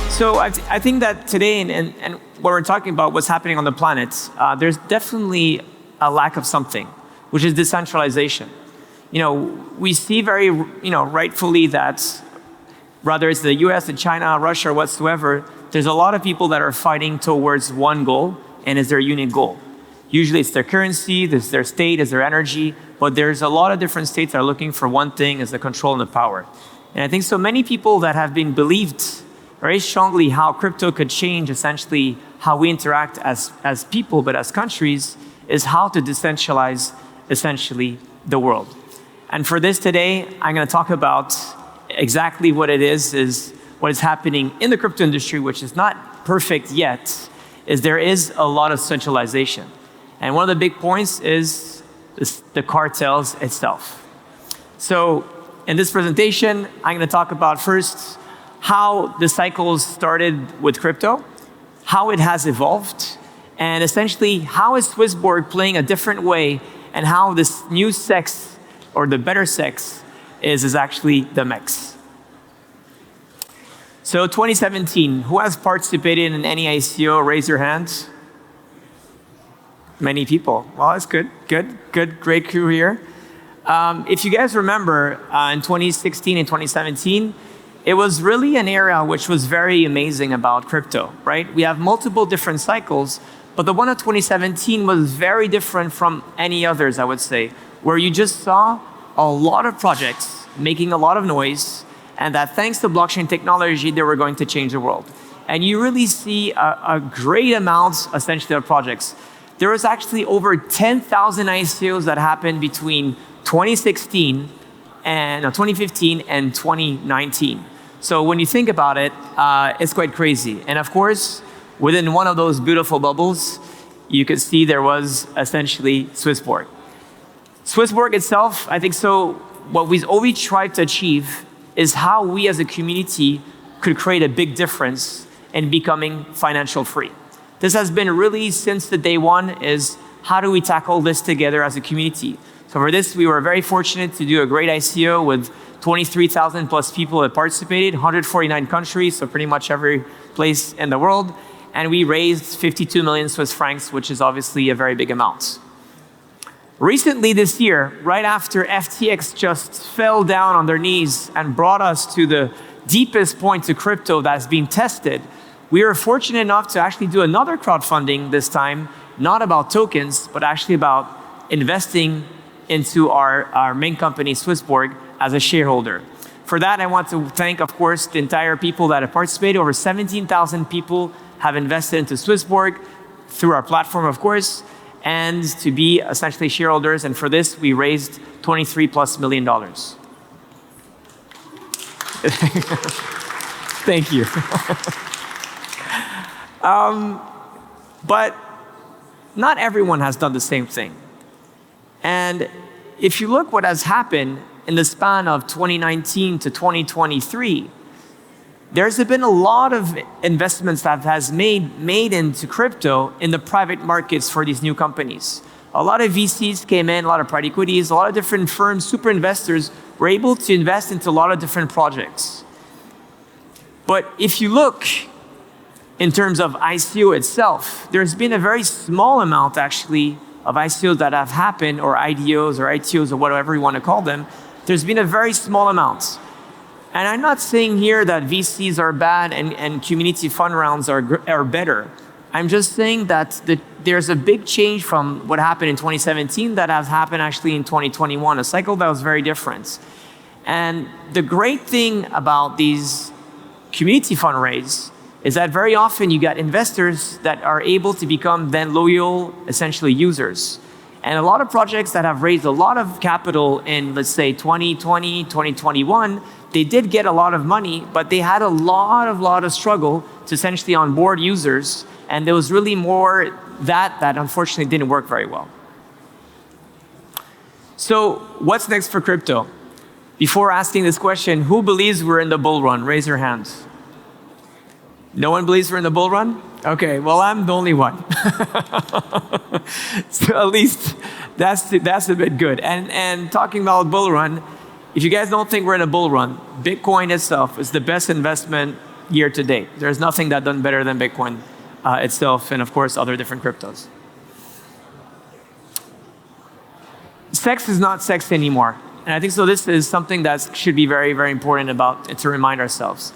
So I think that today, and what we're talking about, what's happening on the planet, there's definitely a lack of something, which is decentralization. We see very, rightfully that whether it's the US and China, Russia, or whatsoever, there's a lot of people that are fighting towards one goal, and it's their unique goal. Usually it's their currency, it's their state, it's their energy, but there's a lot of different states that are looking for one thing, is the control and the power. And I think so many people that have been believed very strongly how crypto could change essentially how we interact as people, but as countries, is how to decentralize essentially the world. And for this today, I'm going to talk about exactly what it is what is happening in the crypto industry, which is not perfect yet, is there is a lot of centralization. And one of the big points is the cartels itself. So in this presentation, I'm going to talk about first how the cycles started with crypto, how it has evolved, and essentially how is SwissBorg playing a different way, and how this new CEX, or the better CEX, is actually the MEX. So 2017, who has participated in any ICO? Raise your hand. Many people. Well, that's good, great crew here. If you guys remember, in 2016 and 2017, it was really an era which was very amazing about crypto, right? We have multiple different cycles, but the one of 2017 was very different from any others, I would say, where you just saw a lot of projects making a lot of noise, and that thanks to blockchain technology, they were going to change the world. And you really see a great amount, essentially, of projects. There was actually over 10,000 ICOs that happened between 2015 and 2019. So when you think about it, it's quite crazy. And of course, within one of those beautiful bubbles, you could see there was essentially SwissBorg. SwissBorg itself, I think so, what we've always tried to achieve is how we as a community could create a big difference in becoming financial free. This has been really since the day one, is how do we tackle this together as a community? So for this, we were very fortunate to do a great ICO with 23,000 plus people that participated, 149 countries, so pretty much every place in the world. And we raised 52 million Swiss francs, which is obviously a very big amount. Recently this year, right after FTX just fell down on their knees and brought us to the deepest point to crypto that's being tested, we were fortunate enough to actually do another crowdfunding this time, not about tokens, but actually about investing into our main company, SwissBorg, as a shareholder. For that, I want to thank, of course, the entire people that have participated. Over 17,000 people have invested into SwissBorg through our platform, of course, and to be essentially shareholders. And for this, we raised $23+ million. Thank you. But not everyone has done the same thing. And if you look what has happened in the span of 2019 to 2023, there's been a lot of investments that has made into crypto in the private markets for these new companies. A lot of VCs came in, a lot of private equities, a lot of different firms, super investors were able to invest into a lot of different projects. But if you look in terms of ICO itself, there's been a very small amount actually of ICOs that have happened, or IDOs or ITOs or whatever you want to call them. There's been a very small amount. And I'm not saying here that VCs are bad and community fund rounds are better. I'm just saying that there's a big change from what happened in 2017 that has happened actually in 2021, a cycle that was very different. And the great thing about these community fundraise is that very often you got investors that are able to become then loyal, essentially users. And a lot of projects that have raised a lot of capital in, let's say, 2020, 2021, they did get a lot of money, but they had a lot of struggle to essentially onboard users. And there was really more that unfortunately didn't work very well. So what's next for crypto? Before asking this question, who believes we're in the bull run? Raise your hands. No one believes we're in the bull run? Okay, well, I'm the only one. So at least that's a bit good. And talking about bull run, if you guys don't think we're in a bull run, Bitcoin itself is the best investment year to date. There's nothing that's done better than Bitcoin itself, and of course other different cryptos. CEX is not CEX anymore. And I think so this is something that should be very, very important to remind ourselves,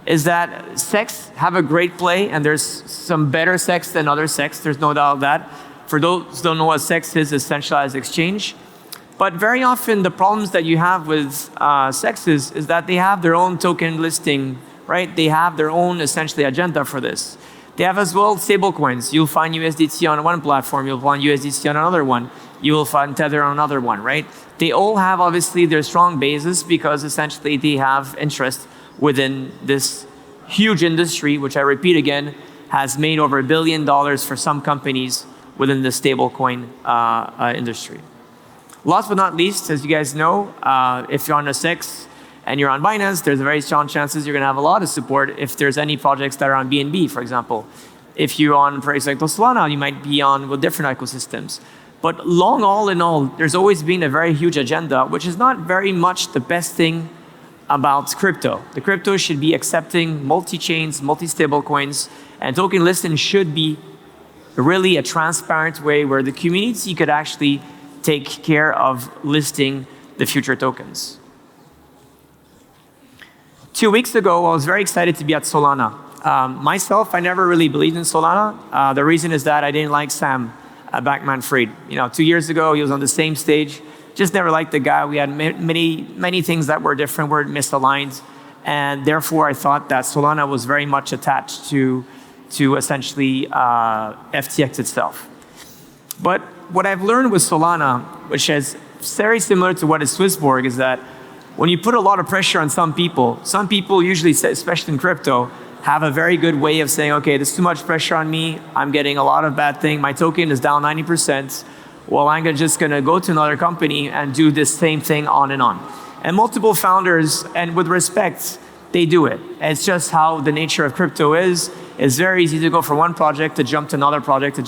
is that CEX have a great play, and there's some better CEX than other CEX, there's no doubt of that. For those who don't know what CEX is, it's centralized exchange. But very often the problems that you have with CEX is that they have their own token listing, right? They have their own essentially agenda for this. They have as well stablecoins. You'll find USDT on one platform, you'll find USDC on another one, you will find Tether on another one, right? They all have obviously their strong basis because essentially they have interest within this huge industry, which I repeat again, has made over $1 billion for some companies within the stablecoin industry. Last but not least, as you guys know, if you're on a CEX and you're on Binance, there's a very strong chances you're going to have a lot of support if there's any projects that are on BNB, for example. If you're on, for example, Solana, you might be on with different ecosystems. But all in all, there's always been a very huge agenda, which is not very much the best thing about crypto. The crypto should be accepting multi-chains, multi-stablecoins, and token listing should be really a transparent way where the community could actually take care of listing the future tokens. 2 weeks ago, I was very excited to be at Solana. Myself, I never really believed in Solana. The reason is that I didn't like Sam Bankman-Fried. 2 years ago, he was on the same stage. Just never liked the guy. We had many things that were different, were misaligned, and therefore I thought that Solana was very much attached to essentially FTX itself. But what I've learned with Solana, which is very similar to what is SwissBorg, is that when you put a lot of pressure on some people usually, especially in crypto, have a very good way of saying, okay, there's too much pressure on me, I'm getting a lot of bad thing, my token is down 90%, well, I'm just gonna go to another company and do this same thing on. And multiple founders, and with respect, they do it. It's just how the nature of crypto is. It's very easy to go from one project to jump to another project,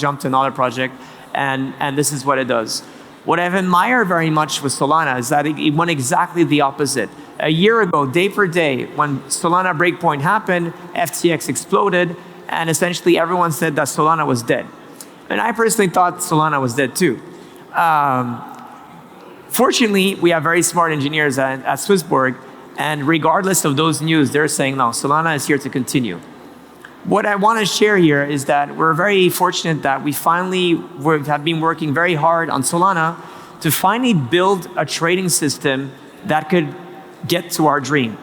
and this is what it does. What I've admired very much with Solana is that it went exactly the opposite. A year ago, day per day, when Solana breakpoint happened, FTX exploded, and essentially everyone said that Solana was dead. And I personally thought Solana was dead too. Fortunately, we have very smart engineers at SwissBorg, and regardless of those news, they're saying, no, Solana is here to continue. What I want to share here is that we're very fortunate that we finally have been working very hard on Solana to finally build a trading system that could get to our dream.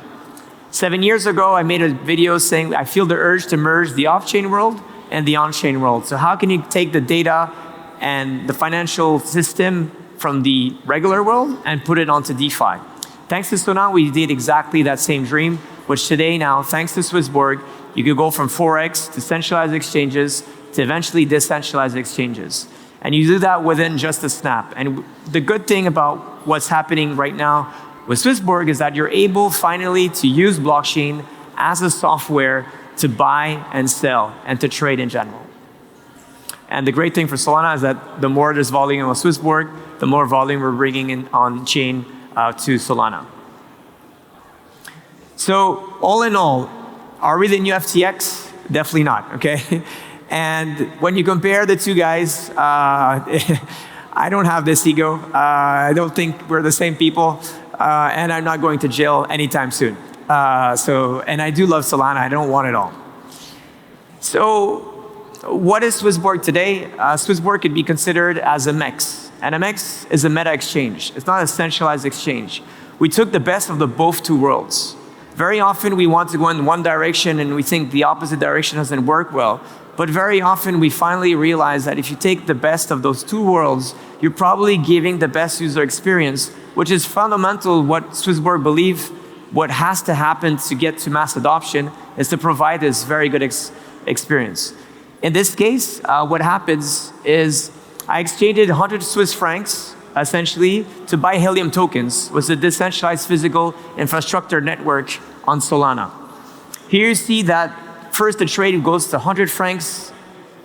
7 years ago, I made a video saying I feel the urge to merge the off-chain world and the on-chain world. So how can you take the data and the financial system from the regular world and put it onto DeFi? Thanks to Solana, we did exactly that same dream, which today now, thanks to SwissBorg, you could go from Forex to centralized exchanges to eventually decentralized exchanges. And you do that within just a snap. And the good thing about what's happening right now with SwissBorg is that you're able finally to use blockchain as a software to buy and sell and to trade in general. And the great thing for Solana is that the more there's volume on SwissBorg, the more volume we're bringing in on chain to Solana. So all in all, are we the new FTX? Definitely not, okay? And when you compare the two guys, I don't have this ego. I don't think we're the same people, and I'm not going to jail anytime soon. And I do love Solana, I don't want it all. So what is SwissBorg today? SwissBorg could be considered as a MEX. And a MEX is a meta exchange. It's not a centralized exchange. We took the best of the both two worlds. Very often we want to go in one direction and we think the opposite direction doesn't work well. But very often we finally realize that if you take the best of those two worlds, you're probably giving the best user experience, which is fundamental what SwissBorg believe what has to happen to get to mass adoption is to provide this very good experience. In this case, what happens is I exchanged 100 Swiss francs essentially to buy Helium tokens with a decentralized physical infrastructure network on Solana. Here you see that first the trade goes to 100 francs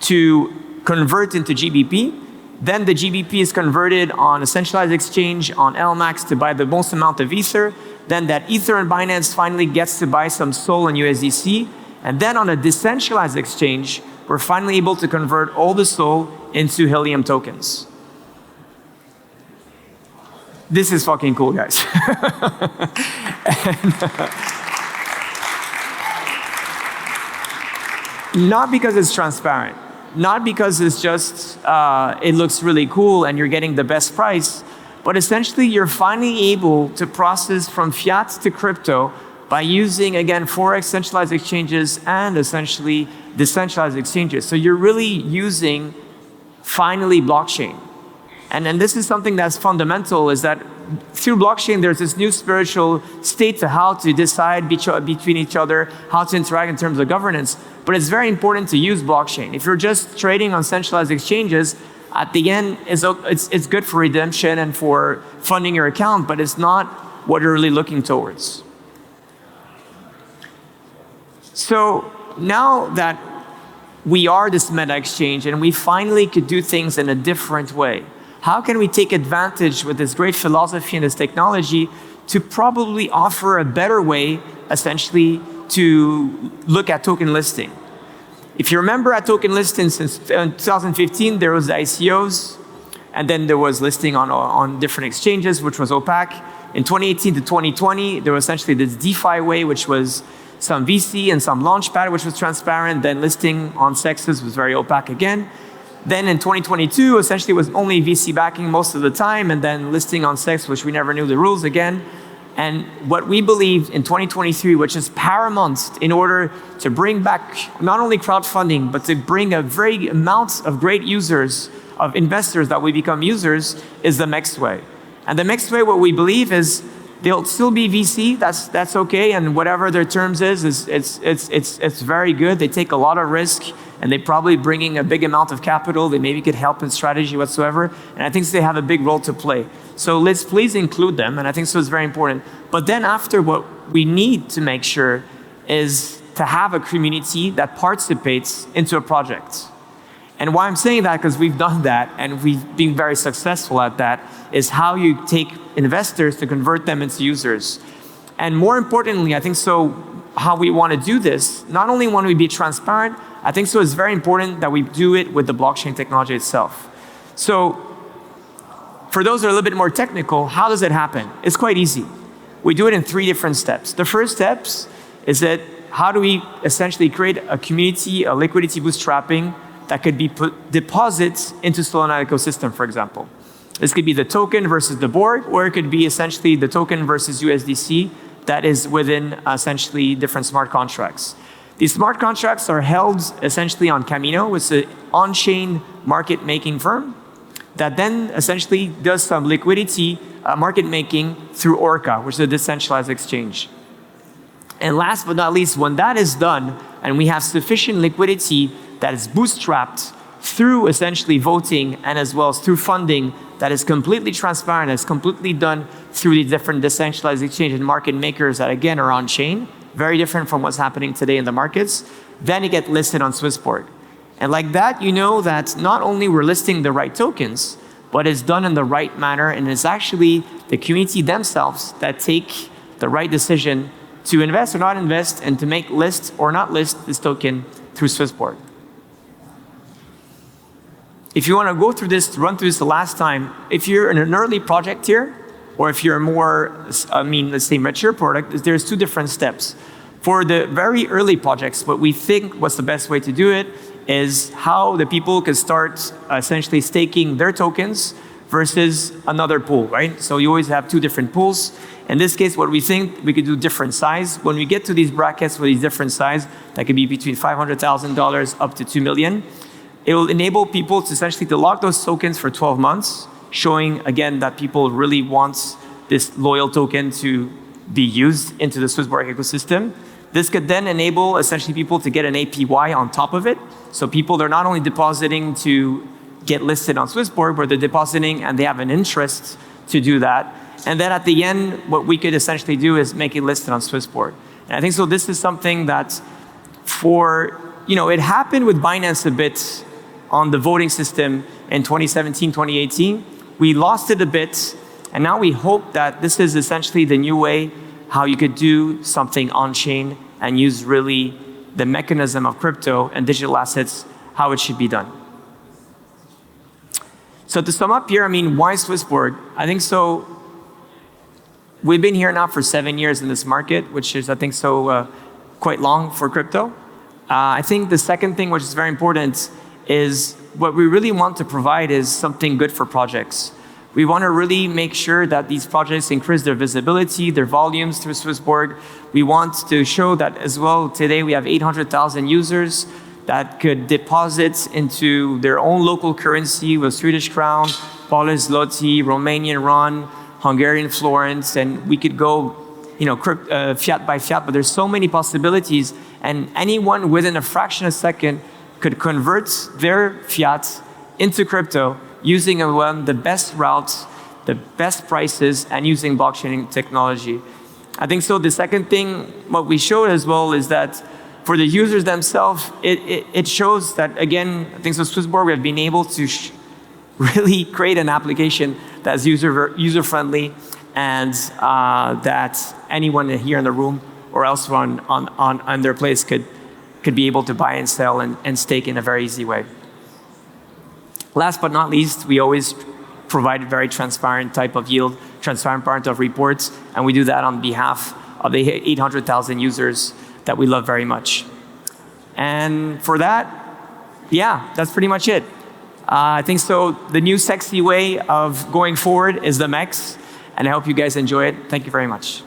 to convert into GBP. Then the GBP is converted on a centralized exchange on LMAX to buy the most amount of Ether. Then that Ether and Binance finally gets to buy some SOL and USDC. And then on a decentralized exchange, we're finally able to convert all the SOL into Helium tokens. This is fucking cool, guys. Not because it's transparent, not because it's just, it looks really cool and you're getting the best price, but essentially you're finally able to process from fiat to crypto by using, again, Forex centralized exchanges and essentially decentralized exchanges. So you're really using, finally, blockchain. And this is something that's fundamental, is that through blockchain, there's this new spiritual state to how to decide between each other, how to interact in terms of governance. But it's very important to use blockchain. If you're just trading on centralized exchanges, at the end, it's good for redemption and for funding your account, but it's not what you're really looking towards. So now that we are this meta exchange and we finally could do things in a different way, how can we take advantage with this great philosophy and this technology to probably offer a better way, essentially, to look at token listing? If you remember at token listing since 2015, there was the ICOs, and then there was listing on different exchanges, which was opaque. In 2018 to 2020, there was essentially this DeFi way, which was some VC and some launchpad, which was transparent. Then listing on CEXs was very opaque again. Then in 2022, essentially it was only VC backing most of the time, and then listing on CEX, which we never knew the rules again. And what we believe in 2023, which is paramount in order to bring back not only crowdfunding, but to bring a very amount of great users, of investors that will become users, is the next way. And the next way, what we believe is they'll still be VC, that's okay, and whatever their terms is it's very good. They take a lot of risk, and they're probably bringing a big amount of capital. They maybe could help in strategy whatsoever, and I think they have a big role to play. So let's please include them, and I think so it's very important. But then after, what we need to make sure is to have a community that participates into a project. And why I'm saying that, because we've done that, and we've been very successful at that, is how you take investors to convert them into users. And more importantly, I think so, how we want to do this, not only want we be transparent, I think so it's very important that we do it with the blockchain technology itself. So for those that are a little bit more technical, how does it happen? It's quite easy. We do it in 3 different steps. The first steps is that how do we essentially create a community, a liquidity bootstrapping that could be put deposits into Solana ecosystem, for example. This could be the token versus the Borg, or it could be essentially the token versus USDC that is within essentially different smart contracts. These smart contracts are held essentially on Keynote, which is an on-chain market making firm that then essentially does some liquidity market making through Orca, which is a decentralized exchange. And last but not least, when that is done and we have sufficient liquidity that is bootstrapped through essentially voting and as well as through funding that is completely transparent, is completely done through the different decentralized exchange and market makers that again are on chain, very different from what's happening today in the markets, then it gets listed on SwissBorg. And like that, you know that not only we're listing the right tokens, but it's done in the right manner, and it's actually the community themselves that take the right decision to invest or not invest and to make list or not list this token through SwissBorg. If you want to go through this, run through this the last time, if you're in an early project here, or if you're a more, let's say mature product, there's 2 different steps. For the very early projects, what we think what's the best way to do it is how the people can start essentially staking their tokens versus another pool, right? So you always have 2 different pools. In this case, what we think, we could do different size. When we get to these brackets with these different size, that could be between $500,000 up to $2 million. It will enable people to essentially to lock those tokens for 12 months, showing again that people really want this loyal token to be used into the SwissBorg ecosystem. This could then enable essentially people to get an APY on top of it. So people are not only depositing to get listed on SwissBorg, but they're depositing and they have an interest to do that. And then at the end, what we could essentially do is make it listed on SwissBorg. And I think so this is something that it happened with Binance a bit on the voting system in 2017, 2018. We lost it a bit, and now we hope that this is essentially the new way how you could do something on-chain and use really the mechanism of crypto and digital assets, how it should be done. So to sum up here, I mean, why SwissBorg? I think so, we've been here now for 7 years in this market, which is, I think so, quite long for crypto. I think the second thing, which is very important, is what we really want to provide is something good for projects. We want to really make sure that these projects increase their visibility, their volumes through SwissBorg. We want to show that as well. Today we have 800,000 users that could deposit into their own local currency with Swedish crown, Polish zloty, Romanian RON, Hungarian florins, and we could go, you know, fiat by fiat, but there's so many possibilities, and anyone within a fraction of a second could convert their fiat into crypto using the best routes, the best prices, and using blockchain technology. I think so. The second thing, what we showed as well, is that for the users themselves, it shows that, again, I think so SwissBorg, we have been able to really create an application that's user-friendly, and that anyone here in the room or elsewhere on their place could be able to buy and sell and stake in a very easy way. Last but not least, we always provide a very transparent type of yield, transparent part of reports, and we do that on behalf of the 800,000 users that we love very much. And for that, yeah, that's pretty much it. I think so the new sexy way of going forward is the MEX, and I hope you guys enjoy it. Thank you very much.